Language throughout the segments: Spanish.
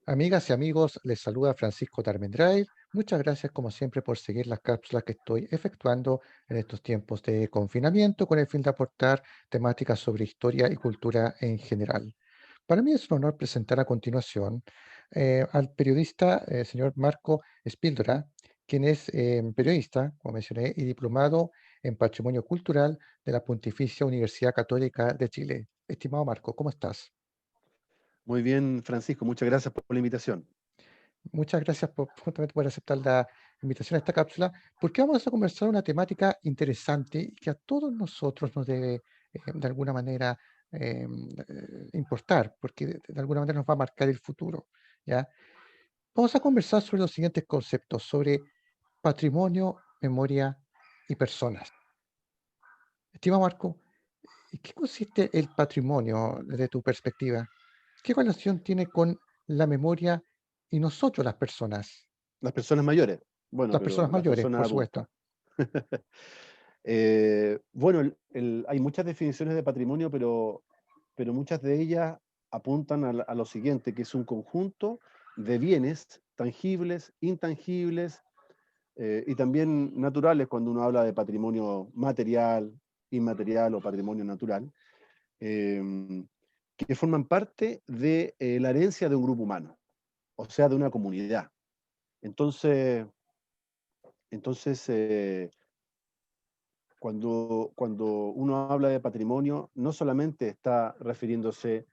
Amigas y amigos, les saluda Francisco Tarmendrail. Muchas gracias como siempre por seguir las cápsulas que estoy efectuando en estos tiempos de confinamiento con el fin de aportar temáticas sobre historia y cultura en general. Para mí es un honor presentar a continuación al periodista señor Marco Spíldora, quien es periodista, como mencioné, y diplomado en Patrimonio Cultural de la Pontificia Universidad Católica de Chile. Estimado Marco, ¿cómo estás? Muy bien, Francisco, muchas gracias por la invitación. Muchas gracias justamente por aceptar la invitación a esta cápsula, porque vamos a conversar una temática interesante y que a todos nosotros nos debe, de alguna manera, importar, porque de alguna manera nos va a marcar el futuro, ¿ya? Vamos a conversar sobre los siguientes conceptos, sobre patrimonio, memoria y personas. Estimado Marco, ¿en qué consiste el patrimonio desde tu perspectiva? ¿Qué relación tiene con la memoria y nosotros, las personas? Las personas mayores, bueno, Las pero personas las mayores, personas por adultas. supuesto. Bueno, hay muchas definiciones de patrimonio, pero muchas de ellas apuntan a lo siguiente, que es un conjunto de bienes tangibles, intangibles y también naturales cuando uno habla de patrimonio material, inmaterial o patrimonio natural, eh, que forman parte de la herencia de un grupo humano, o sea, de una comunidad. Entonces, entonces, cuando uno habla de patrimonio, no solamente está refiriéndose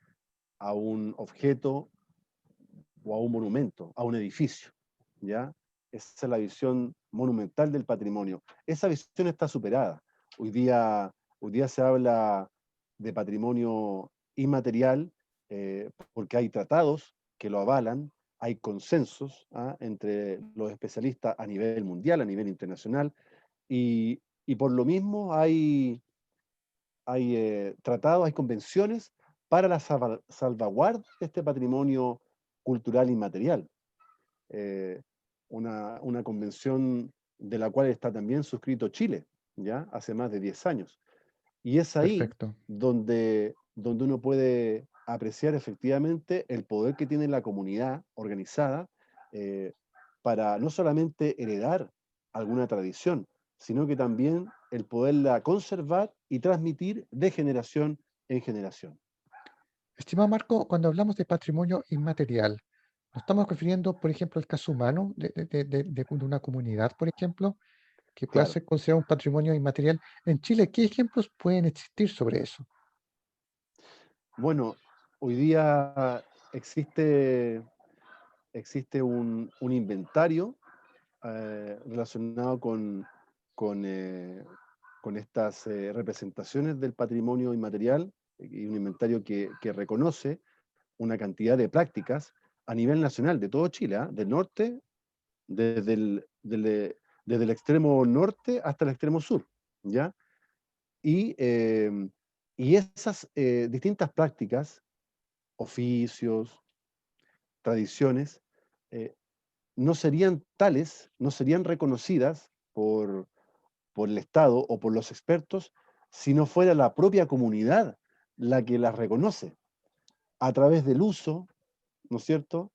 a un objeto o a un monumento, a un edificio, ¿ya? Esa es la visión monumental del patrimonio. Esa visión está superada. Hoy día, hoy día se habla de patrimonio inmaterial porque hay tratados que lo avalan, hay consensos entre los especialistas a nivel mundial, a nivel internacional, y por lo mismo hay tratados, hay convenciones para la salvaguarda de este patrimonio cultural inmaterial. Eh, una convención de la cual está también suscrito Chile, ya hace más de 10 años. Y es ahí Perfecto. donde uno puede apreciar efectivamente el poder que tiene la comunidad organizada eh, para no solamente heredar alguna tradición, sino que también el poderla conservar y transmitir de generación en generación. Estimado Marco, cuando hablamos de patrimonio inmaterial, ¿nos estamos refiriendo, por ejemplo, al caso humano de una comunidad, por ejemplo, que pueda Claro. ser considerado un patrimonio inmaterial? En Chile, ¿qué ejemplos pueden existir sobre eso? Bueno, hoy día existe, existe un inventario relacionado con, eh, con estas representaciones del patrimonio inmaterial y un inventario que reconoce una cantidad de prácticas a nivel nacional de todo Chile, del norte, desde desde el extremo norte hasta el extremo sur, ¿ya? Y, eh, y esas distintas prácticas, oficios, tradiciones, eh, no serían tales, no serían reconocidas por el Estado o por los expertos si no fuera la propia comunidad la que las reconoce a través del uso, ¿no es cierto?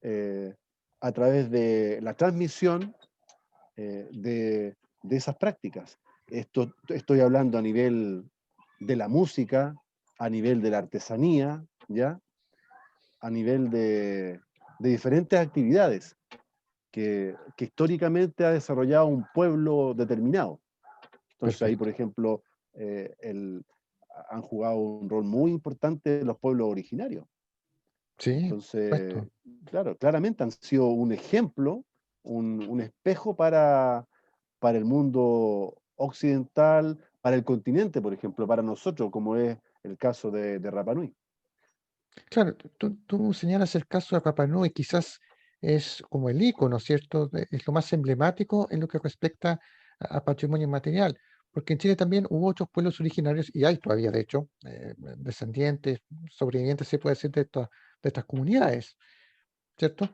Eh, a través de la transmisión de esas prácticas. Estoy hablando a nivel de la música, a nivel de la artesanía, ¿ya? A nivel de diferentes actividades que históricamente ha desarrollado un pueblo determinado. Entonces ahí, por Perfecto. ejemplo, eh, el, han jugado un rol muy importante los pueblos originarios. Sí, por Entonces, supuesto. claro, claramente han sido un ejemplo, un espejo para el mundo occidental, para el continente, por ejemplo, para nosotros, como es el caso de Rapa Nui. Claro, tú señalas el caso de Rapa Nui, quizás es como el icono, ¿cierto? Es lo más emblemático en lo que respecta a patrimonio inmaterial, porque en Chile también hubo otros pueblos originarios, y hay todavía, de hecho, descendientes, sobrevivientes, se puede decir, de estas comunidades, ¿cierto?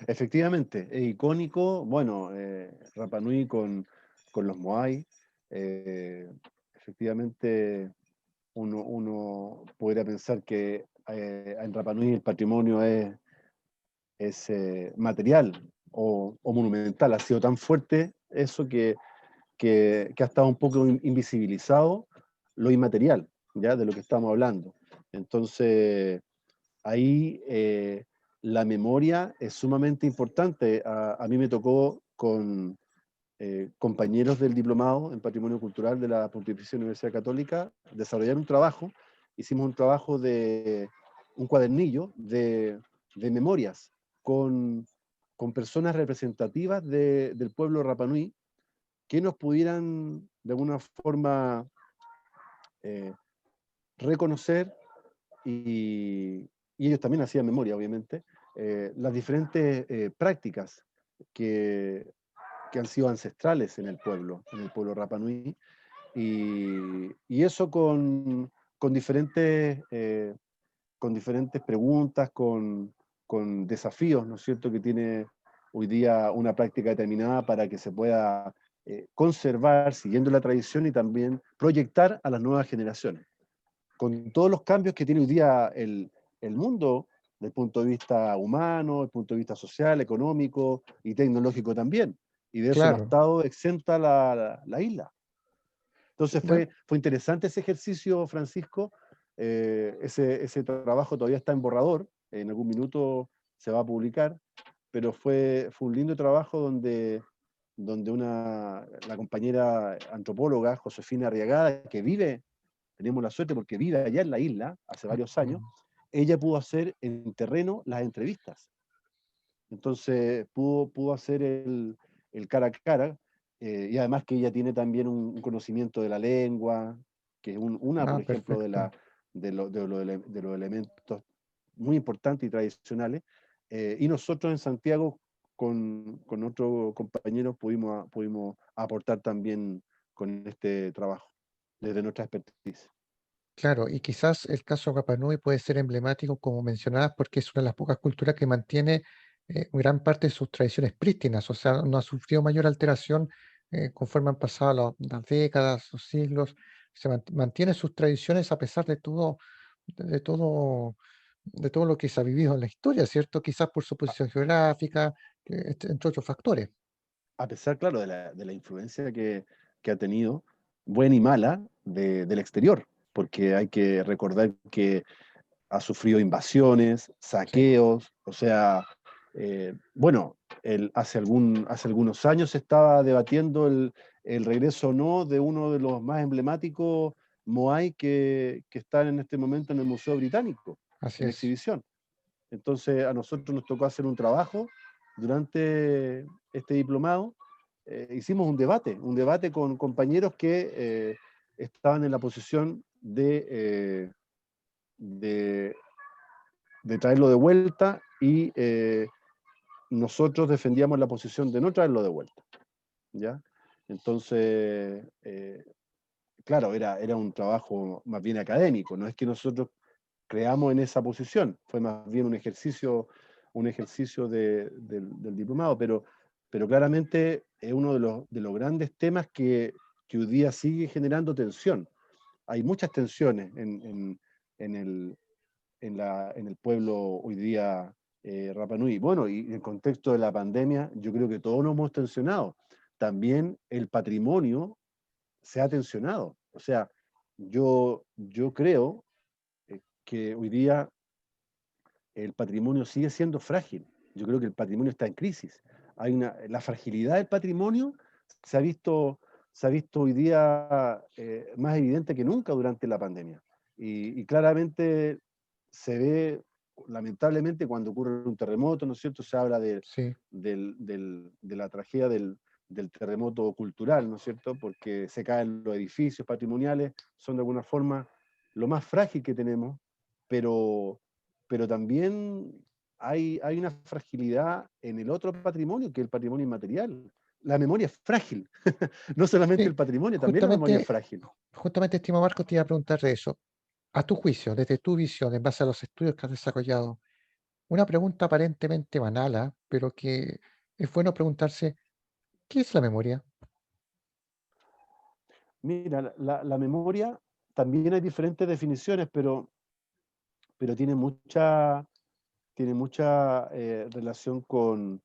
Efectivamente, es icónico, bueno, Rapa Nui con los Moai, efectivamente uno podría pensar que en Rapa Nui el patrimonio es material o monumental. Ha sido tan fuerte eso que ha estado un poco invisibilizado lo inmaterial, ¿ya? De lo que estamos hablando. Entonces, ahí la memoria es sumamente importante. A mí me tocó con compañeros del diplomado en Patrimonio Cultural de la Pontificia Universidad Católica desarrollar un trabajo. Hicimos un trabajo de un cuadernillo de memorias con personas representativas del pueblo Rapa Nui que nos pudieran de alguna forma eh, reconocer y ellos también hacían memoria, obviamente, las diferentes prácticas que, que han sido ancestrales en el pueblo Rapa Nui, y eso con diferentes preguntas, con desafíos, ¿no es cierto?, que tiene hoy día una práctica determinada para que se pueda conservar, siguiendo la tradición y también proyectar a las nuevas generaciones con todos los cambios que tiene hoy día el mundo, desde el punto de vista humano, desde el punto de vista social, económico y tecnológico también. Y de eso no ha Claro. estado exenta la isla. Entonces No, fue interesante ese ejercicio, Francisco. Ese trabajo todavía está en borrador, en algún minuto se va a publicar, pero fue un lindo trabajo donde la compañera antropóloga, Josefina Arriagada, que vive, tenemos la suerte porque vive allá en la isla hace varios años, mm, ella pudo hacer en terreno las entrevistas. Entonces pudo hacer el cara a cara, y además que ella tiene también un conocimiento de la lengua, que es una, por ejemplo, perfecto. de los elementos muy importantes y tradicionales. Y nosotros en Santiago, con otros compañeros, pudimos aportar también con este trabajo, desde nuestra expertise. Claro, y quizás el caso Rapa Nui puede ser emblemático, como mencionabas, porque es una de las pocas culturas que mantiene gran parte de sus tradiciones prístinas, o sea, no ha sufrido mayor alteración conforme han pasado las décadas, los siglos, mantiene sus tradiciones a pesar de todo, de todo lo que se ha vivido en la historia, ¿cierto? Quizás por su posición geográfica, entre otros factores. A pesar, claro, de la influencia que ha tenido, buena y mala, del exterior, porque hay que recordar que ha sufrido invasiones, Sí, saqueos, o sea, bueno, hace algunos años se estaba debatiendo el regreso o no de uno de los más emblemáticos Moai que están en este momento en el Museo Británico, así en es. exhibición. Entonces a nosotros nos tocó hacer un trabajo durante este diplomado. Hicimos un debate con compañeros que estaban en la posición de, de traerlo de vuelta y nosotros defendíamos la posición de no traerlo de vuelta, ¿ya? Entonces, claro, era un trabajo más bien académico, no es que nosotros creamos en esa posición, fue más bien un ejercicio del diplomado, pero claramente es uno de los grandes temas que hoy día sigue generando tensión. Hay muchas tensiones en el, en el pueblo hoy día Rapa Nui. Bueno, y en el contexto de la pandemia, yo creo que todos nos hemos tensionado. También el patrimonio se ha tensionado. O sea, yo creo que hoy día el patrimonio sigue siendo frágil. Yo creo que el patrimonio está en crisis. La fragilidad del patrimonio se ha visto, se ha visto hoy día más evidente que nunca durante la pandemia. Y claramente se ve, lamentablemente, cuando ocurre un terremoto, ¿no es cierto? Se habla Sí, de la tragedia del terremoto cultural, ¿no es cierto? Porque se caen los edificios patrimoniales, son de alguna forma lo más frágil que tenemos, pero también hay una fragilidad en el otro patrimonio, que es el patrimonio inmaterial. La memoria es frágil, no solamente sí, el patrimonio, también la memoria es justamente, frágil. justamente, estimado Marco, te iba a preguntar de eso. A tu juicio, desde tu visión, en base a los estudios que has desarrollado, una pregunta aparentemente banal, pero que es bueno preguntarse, ¿qué es la memoria? Mira, la memoria también hay diferentes definiciones, pero tiene tiene mucha relación con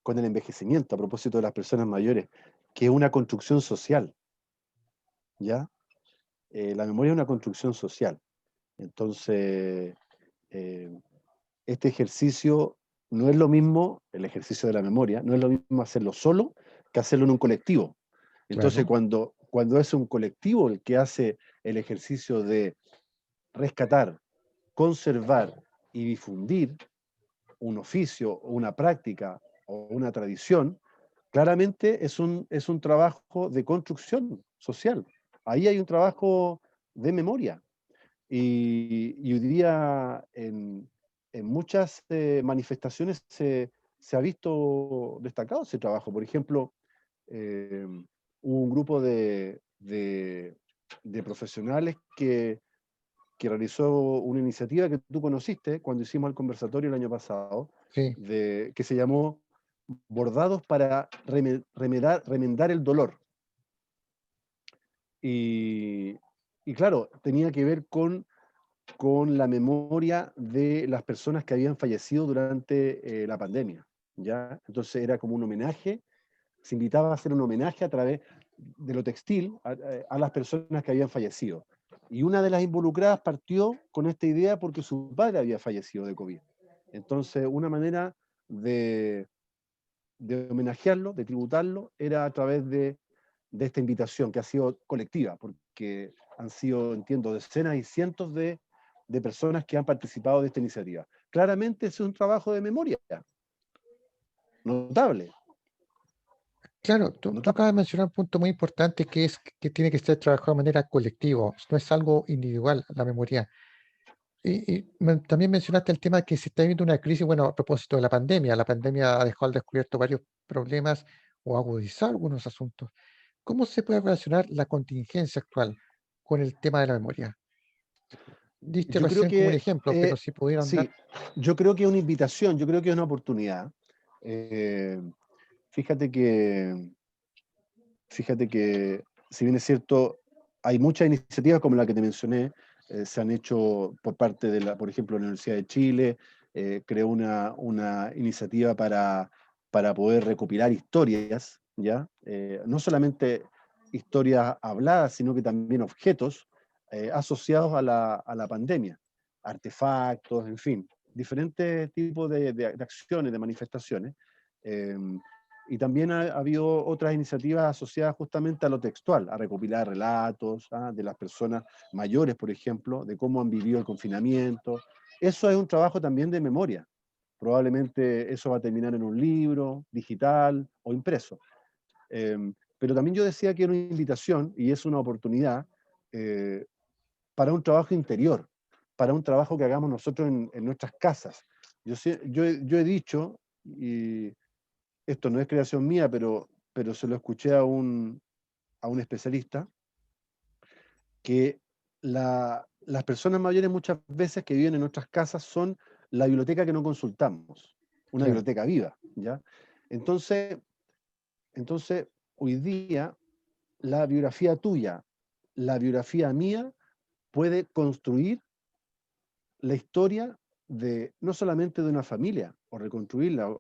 el envejecimiento, a propósito de las personas mayores, que es una construcción social, ¿ya? La memoria es una construcción social. Entonces, eh, este ejercicio no es lo mismo, el ejercicio de la memoria, no es lo mismo hacerlo solo que hacerlo en un colectivo. Entonces, Claro, cuando es un colectivo el que hace el ejercicio de rescatar, conservar y difundir un oficio, una práctica o una tradición, claramente es un trabajo de construcción social. Ahí hay un trabajo de memoria. Y hoy día en muchas manifestaciones se ha visto destacado ese trabajo. Por ejemplo, hubo un grupo de profesionales que realizó una iniciativa que tú conociste cuando hicimos el conversatorio el año pasado, sí, que se llamó Bordados para remendar el dolor. Y, y claro, tenía que ver con la memoria de las personas que habían fallecido durante la pandemia, ¿ya? Entonces era como un homenaje, se invitaba a hacer un homenaje a través de lo textil a las personas que habían fallecido. Y una de las involucradas partió con esta idea porque su padre había fallecido de COVID. Entonces, una manera de, de homenajearlo, de tributarlo, era a través de esta invitación que ha sido colectiva, porque han sido, entiendo, decenas y cientos de personas que han participado de esta iniciativa. Claramente es un trabajo de memoria, notable, claro, tú notable. acabas de mencionar un punto muy importante que es que tiene que ser trabajado de manera colectiva, no es algo individual la memoria. Y también mencionaste el tema de que se está viviendo una crisis, bueno, a propósito de la pandemia ha dejado al descubierto varios problemas o agudizado algunos asuntos. ¿Cómo se puede relacionar la contingencia actual con el tema de la memoria? Diste Yo creo recién como un que, ejemplo, pero si pudieran sí, dar, yo creo que es una invitación, yo creo que es una oportunidad. Eh, fíjate que, fíjate que, si bien es cierto, hay muchas iniciativas como la que te mencioné, se han hecho por parte de por ejemplo, la Universidad de Chile, creó una iniciativa para poder recopilar historias, ¿ya? No solamente historias habladas, sino que también objetos asociados a la pandemia, artefactos, en fin, diferentes tipos de acciones, de manifestaciones. Eh, y también ha habido otras iniciativas asociadas justamente a lo textual, a recopilar relatos de las personas mayores, por ejemplo, de cómo han vivido el confinamiento. Eso es un trabajo también de memoria. Probablemente eso va a terminar en un libro, digital o impreso. Eh, pero también yo decía que era una invitación y es una oportunidad eh, para un trabajo interior, para un trabajo que hagamos nosotros en nuestras casas. Yo he dicho, y esto no es creación mía, pero se lo escuché a un especialista, que las personas mayores muchas veces que viven en nuestras casas son la biblioteca que no consultamos, una claro, biblioteca viva, ¿ya? Entonces, entonces hoy día, la biografía tuya, la biografía mía, puede construir la historia de no solamente de una familia, o reconstruirla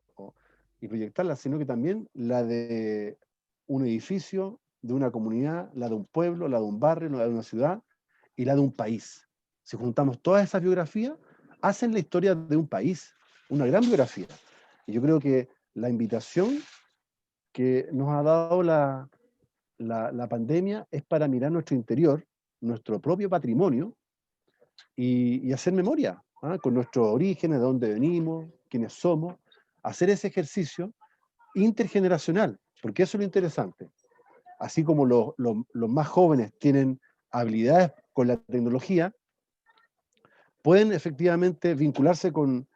y proyectarla, sino que también la de un edificio, de una comunidad, la de un pueblo, la de un barrio, la de una ciudad y la de un país. Si juntamos todas esas biografías, hacen la historia de un país, una gran biografía. Y yo creo que la invitación que nos ha dado la pandemia es para mirar nuestro interior, nuestro propio patrimonio, y hacer memoria con nuestros orígenes, de dónde venimos, quiénes somos, hacer ese ejercicio intergeneracional, porque eso es lo interesante. Así como los más jóvenes tienen habilidades con la tecnología, pueden efectivamente vincularse con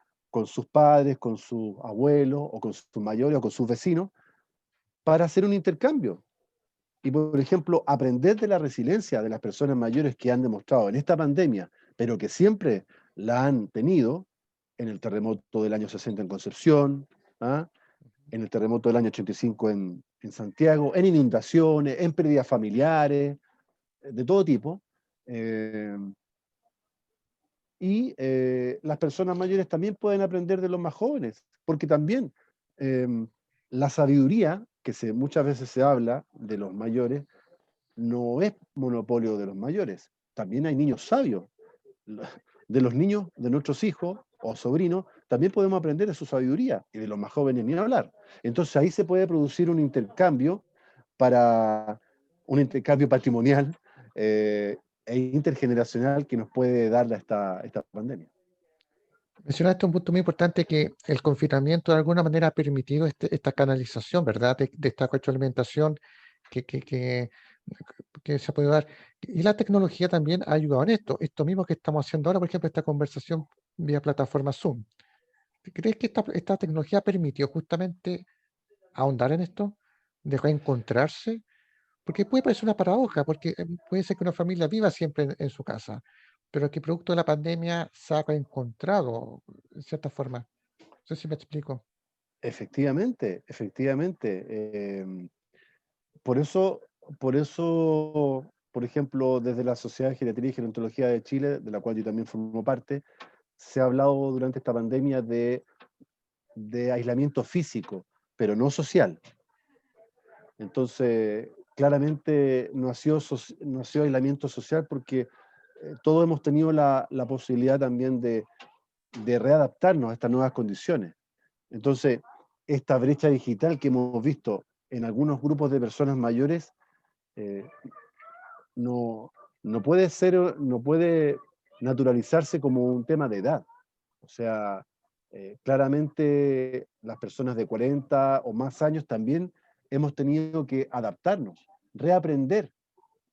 sus padres, con sus abuelos, o con sus mayores, o con sus vecinos, para hacer un intercambio. Y, por ejemplo, aprender de la resiliencia de las personas mayores que han demostrado en esta pandemia, pero que siempre la han tenido, en el terremoto del año 60 en Concepción, ¿ah? En el terremoto del año 85 en Santiago, en inundaciones, en pérdidas familiares, de todo tipo. Eh, y las personas mayores también pueden aprender de los más jóvenes, porque también la sabiduría, muchas veces se habla de los mayores, no es monopolio de los mayores. También hay niños sabios. De los niños, de nuestros hijos o sobrinos, también podemos aprender de su sabiduría, y de los más jóvenes ni hablar. Entonces ahí se puede producir para un intercambio patrimonial e intergeneracional que nos puede dar esta pandemia. Mencionaste un punto muy importante que el confinamiento de alguna manera ha permitido esta canalización, ¿verdad? De esta retroalimentación que, que, que, que se puede dar. Y la tecnología también ha ayudado en esto. Esto mismo que estamos haciendo ahora, por ejemplo, esta conversación vía plataforma Zoom. ¿Crees que esta tecnología permitió justamente ahondar en esto? ¿De reencontrarse? Porque puede parecer una paradoja, porque puede ser que una familia viva siempre en su casa, pero que producto de la pandemia se ha reencontrado, en cierta forma. No sé si me explico. Efectivamente, efectivamente. Por eso, por ejemplo, desde la Sociedad de Geriatría y Gerontología de Chile, de la cual yo también formo parte, se ha hablado durante esta pandemia de aislamiento físico, pero no social. Entonces, claramente no ha sido aislamiento social porque todos hemos tenido la posibilidad también de readaptarnos a estas nuevas condiciones. Entonces, esta brecha digital que hemos visto en algunos grupos de personas mayores eh, no, no puede naturalizarse como un tema de edad. O sea, claramente las personas de 40 o más años también hemos tenido que adaptarnos, reaprender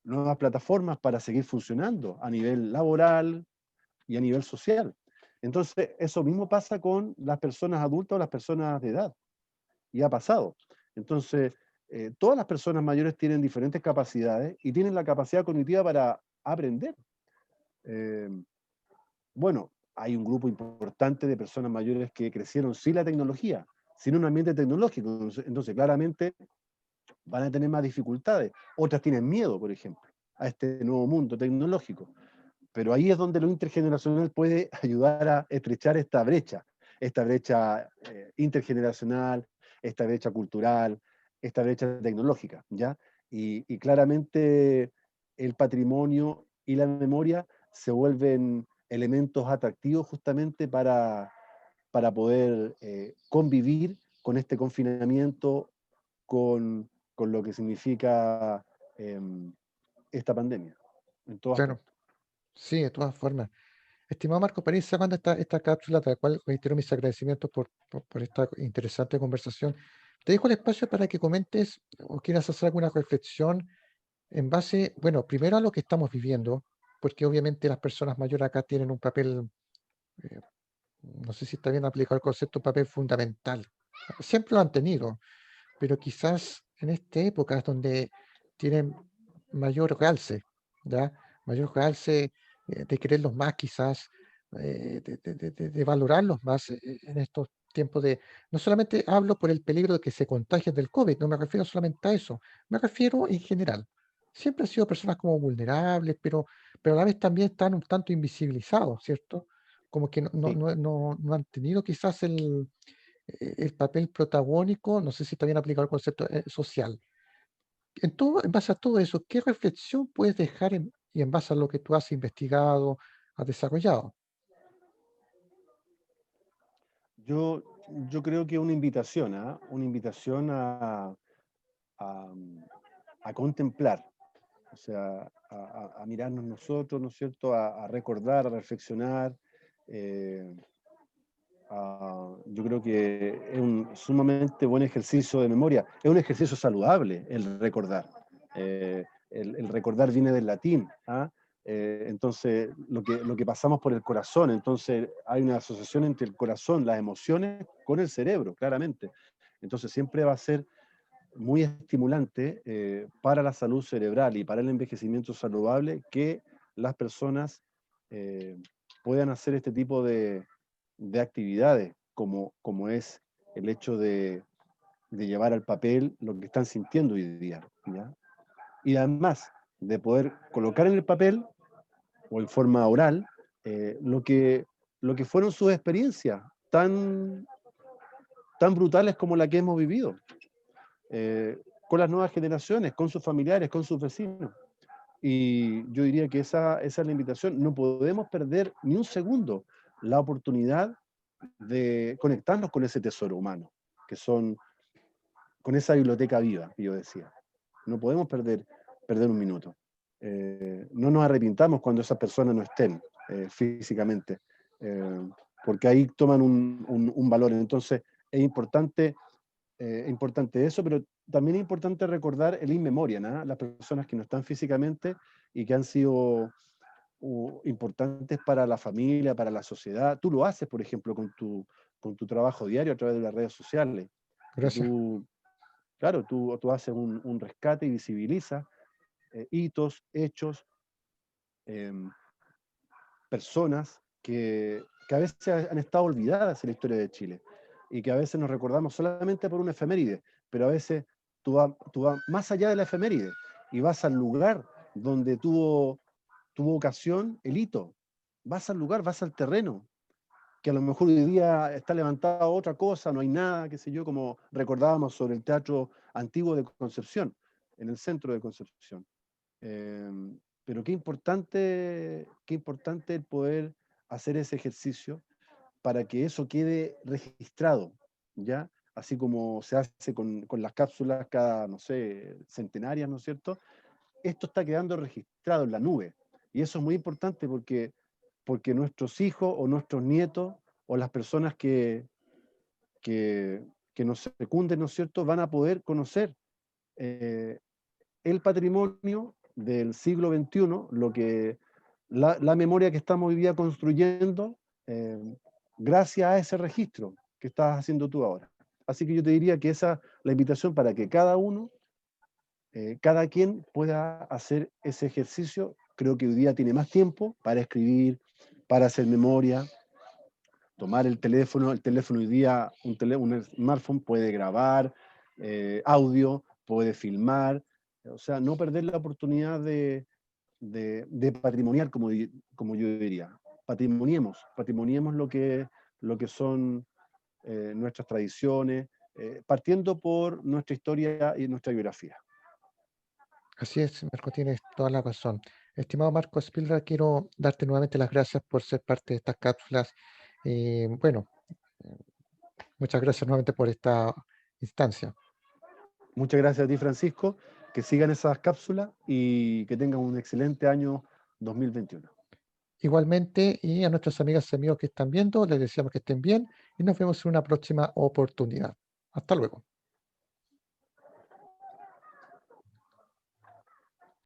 nuevas plataformas para seguir funcionando a nivel laboral y a nivel social. Entonces, eso mismo pasa con las personas adultas o las personas de edad, y ha pasado. Entonces, todas las personas mayores tienen diferentes capacidades y tienen la capacidad cognitiva para aprender. Eh, bueno, hay un grupo importante de personas mayores que crecieron sin la tecnología, sin un ambiente tecnológico. Entonces, claramente van a tener más dificultades. Otras tienen miedo, por ejemplo, a este nuevo mundo tecnológico. Pero ahí es donde lo intergeneracional puede ayudar a estrechar esta brecha intergeneracional, esta brecha cultural, esta brecha tecnológica, ¿ya? Y claramente el patrimonio y la memoria se vuelven elementos atractivos justamente para poder convivir con este confinamiento, con lo que significa eh, esta pandemia, en todo Claro, aspecto. sí, de todas formas. Estimado Marco, para ir cerrando esta cápsula, de la cual reitero mis agradecimientos por esta interesante conversación, te dejo el espacio para que comentes o quieras hacer alguna reflexión en base, bueno, primero a lo que estamos viviendo, porque obviamente las personas mayores acá tienen un papel, eh, no sé si está bien aplicado el concepto, un papel fundamental. Siempre lo han tenido, pero quizás en esta época es donde tienen mayor realce, ¿ya? Mayor realce de quererlos más quizás, de valorarlos más en estos tiempos de... No solamente hablo por el peligro de que se contagien del COVID, no me refiero solamente a eso, me refiero en general. Siempre han sido personas como vulnerables, pero a la vez también están un tanto invisibilizados, ¿cierto? Como que Sí. no han tenido quizás el papel protagónico, no sé si también aplica el concepto social. En base a todo eso, ¿qué reflexión puedes dejar y en base a lo que tú has investigado, has desarrollado? Yo, yo creo que una invitación, ¿ah? Una invitación a, a contemplar, o sea, a mirarnos nosotros, ¿no es cierto? A recordar, a reflexionar. eh, yo creo que es un sumamente buen ejercicio de memoria. Es un ejercicio saludable el recordar. El recordar viene del latín, ¿ah? Entonces, lo que pasamos por el corazón, entonces hay una asociación entre el corazón, las emociones, con el cerebro, claramente. Entonces, siempre va a ser muy estimulante para la salud cerebral y para el envejecimiento saludable que las personas eh, puedan hacer este tipo de actividades, como es el hecho de llevar al papel lo que están sintiendo hoy día, ¿ya? Y además de poder colocar en el papel o en forma oral lo que fueron sus experiencias tan, tan brutales como la que hemos vivido, con las nuevas generaciones, con sus familiares, con sus vecinos. Y yo diría que esa es la invitación. No podemos perder ni un segundo la oportunidad de conectarnos con ese tesoro humano, que son, con esa biblioteca viva, que yo decía. No podemos perder un minuto. No nos arrepintamos cuando esas personas no estén físicamente, eh, porque ahí toman un valor. Entonces, es importante eso, pero también es importante recordar el in memoriam, ¿no? Las personas que no están físicamente y que han sido importantes para la familia, para la sociedad. Tú lo haces, por ejemplo, con tu trabajo diario a través de las redes sociales. Y Gracias. tú, claro, tú haces un rescate y visibilizas hitos, hechos, em, personas que a veces han estado olvidadas en la historia de Chile y que a veces nos recordamos solamente por una efeméride, pero a veces tú vas más allá de la efeméride y vas al lugar donde tuvo ocasión el hito, vas al lugar, vas al terreno, que a lo mejor hoy día está levantada otra cosa, no hay nada, qué sé yo, como recordábamos sobre el Teatro Antiguo de Concepción, en el centro de Concepción. Pero qué importante el poder hacer ese ejercicio para que eso quede registrado, ¿ya? Así como se hace con las cápsulas cada, no sé, centenarias, ¿no es cierto? Esto está quedando registrado en la nube. Y eso es muy importante porque nuestros hijos o nuestros nietos o las personas que, que nos secunden, ¿no es cierto?, van a poder conocer eh, el patrimonio del siglo XXI, la memoria que estamos hoy día construyendo, eh, gracias a ese registro que estás haciendo tú ahora. Así que yo te diría que esa es la invitación para que cada quien pueda hacer ese ejercicio. Creo que hoy día tiene más tiempo para escribir, para hacer memoria, tomar el teléfono hoy día, un smartphone puede grabar audio, puede filmar, o sea, no perder la oportunidad de patrimoniar, como yo diría. Patrimoniemos lo que son nuestras tradiciones, partiendo por nuestra historia y nuestra biografía. Así es, Marco, tienes toda la razón. Estimado Marco Spilra, quiero darte nuevamente las gracias por ser parte de estas cápsulas. Bueno, muchas gracias nuevamente por esta instancia. Muchas gracias a ti, Francisco, que sigan esas cápsulas y que tengan un excelente año 2021. Igualmente, y a nuestras amigas y amigos que están viendo, les deseamos que estén bien y nos vemos en una próxima oportunidad. Hasta luego.